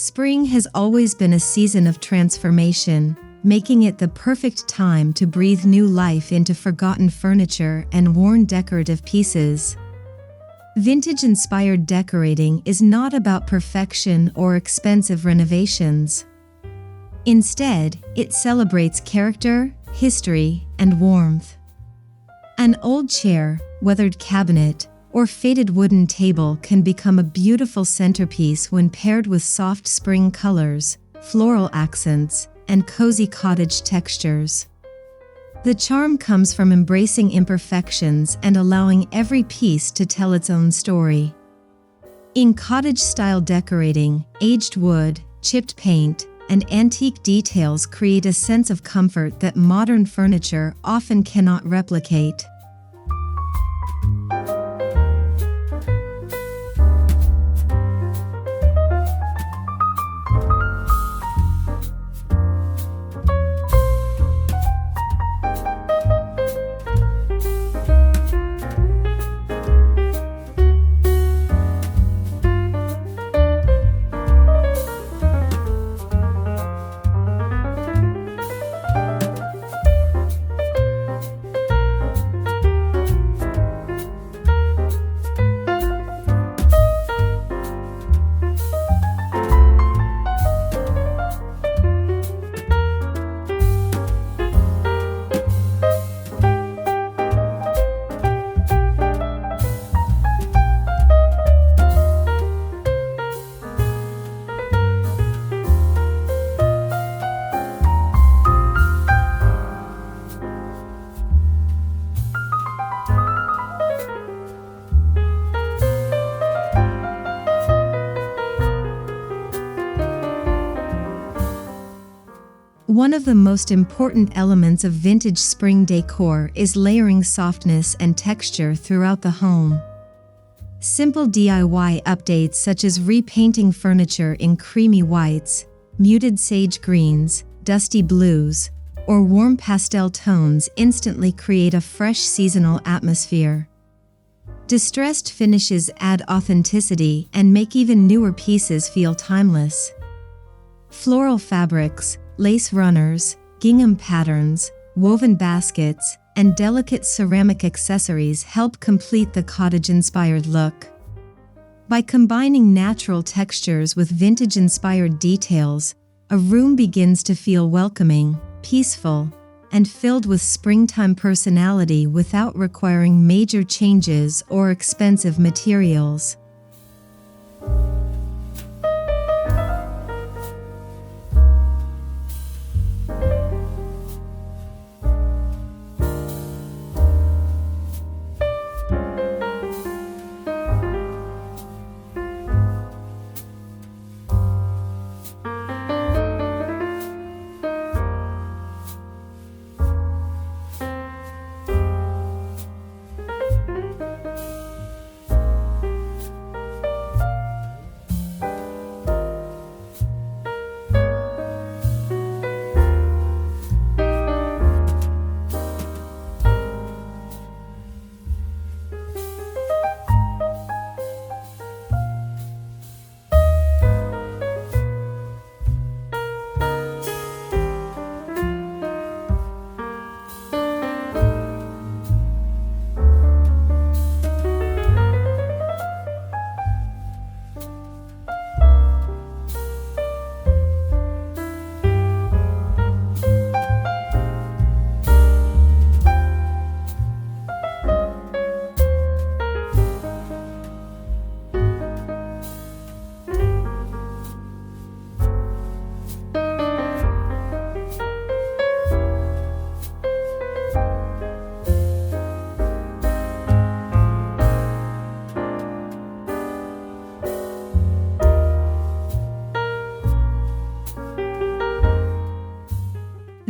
Spring has always been a season of transformation, making it the perfect time to breathe new life into forgotten furniture and worn decorative pieces. Vintage-inspired decorating is not about perfection or expensive renovations. Instead, it celebrates character, history, and warmth. An old chair, weathered cabinet, or faded wooden table can become a beautiful centerpiece when paired with soft spring colors, floral accents, and cozy cottage textures. The charm comes from embracing imperfections and allowing every piece to tell its own story. In cottage-style decorating, aged wood, chipped paint, and antique details create a sense of comfort that modern furniture often cannot replicate. One of the most important elements of vintage spring decor is layering softness and texture throughout the home. Simple DIY updates such as repainting furniture in creamy whites, muted sage greens, dusty blues, or warm pastel tones instantly create a fresh seasonal atmosphere. Distressed finishes add authenticity and make even newer pieces feel timeless. Floral fabrics, lace runners, gingham patterns, woven baskets, and delicate ceramic accessories help complete the cottage-inspired look. By combining natural textures with vintage-inspired details, a room begins to feel welcoming, peaceful, and filled with springtime personality without requiring major changes or expensive materials.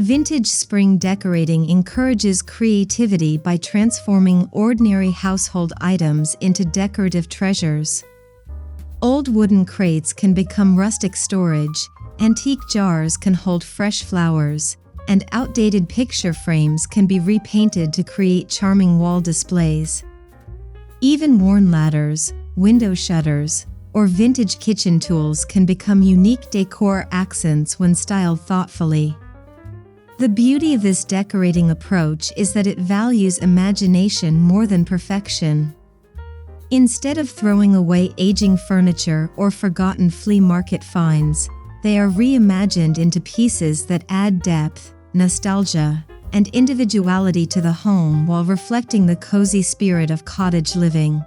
Vintage spring decorating encourages creativity by transforming ordinary household items into decorative treasures. Old wooden crates can become rustic storage, antique jars can hold fresh flowers, and outdated picture frames can be repainted to create charming wall displays. Even worn ladders, window shutters, or vintage kitchen tools can become unique decor accents when styled thoughtfully. The beauty of this decorating approach is that it values imagination more than perfection. Instead of throwing away aging furniture or forgotten flea market finds, they are reimagined into pieces that add depth, nostalgia, and individuality to the home while reflecting the cozy spirit of cottage living.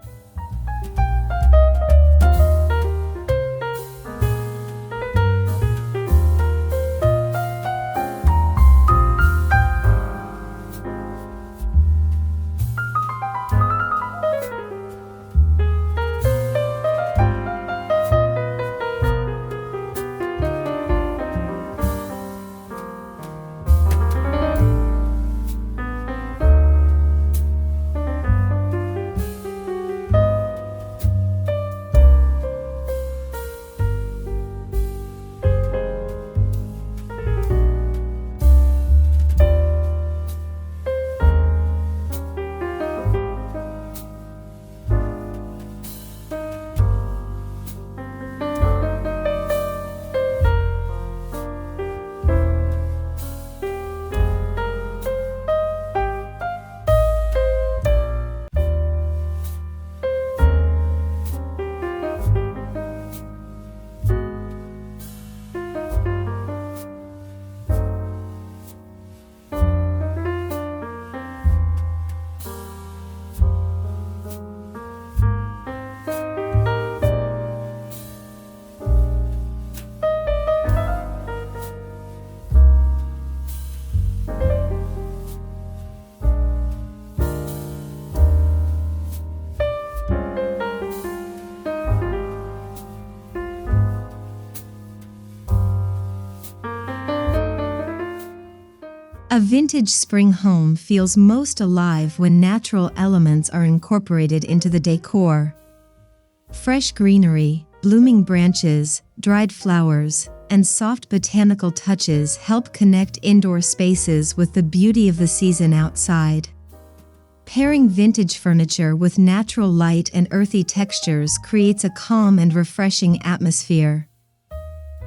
A vintage spring home feels most alive when natural elements are incorporated into the decor. Fresh greenery, blooming branches, dried flowers, and soft botanical touches help connect indoor spaces with the beauty of the season outside. Pairing vintage furniture with natural light and earthy textures creates a calm and refreshing atmosphere.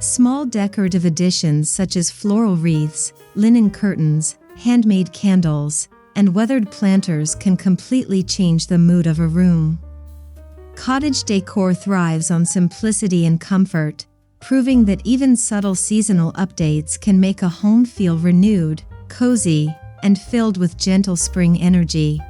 Small decorative additions such as floral wreaths, linen curtains, handmade candles, and weathered planters can completely change the mood of a room. Cottage decor thrives on simplicity and comfort, proving that even subtle seasonal updates can make a home feel renewed, cozy, and filled with gentle spring energy.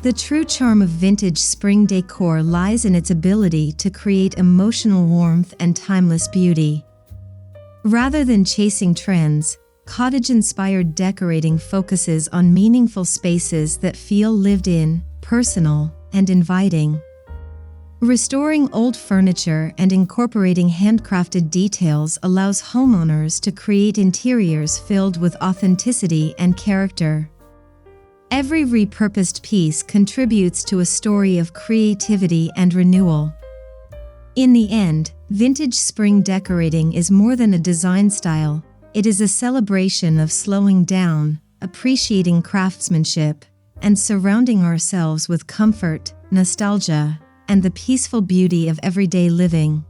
The true charm of vintage spring decor lies in its ability to create emotional warmth and timeless beauty. Rather than chasing trends, cottage-inspired decorating focuses on meaningful spaces that feel lived in, personal, and inviting. Restoring old furniture and incorporating handcrafted details allows homeowners to create interiors filled with authenticity and character. Every repurposed piece contributes to a story of creativity and renewal. In the end, vintage spring decorating is more than a design style. It is a celebration of slowing down, appreciating craftsmanship, and surrounding ourselves with comfort, nostalgia, and the peaceful beauty of everyday living.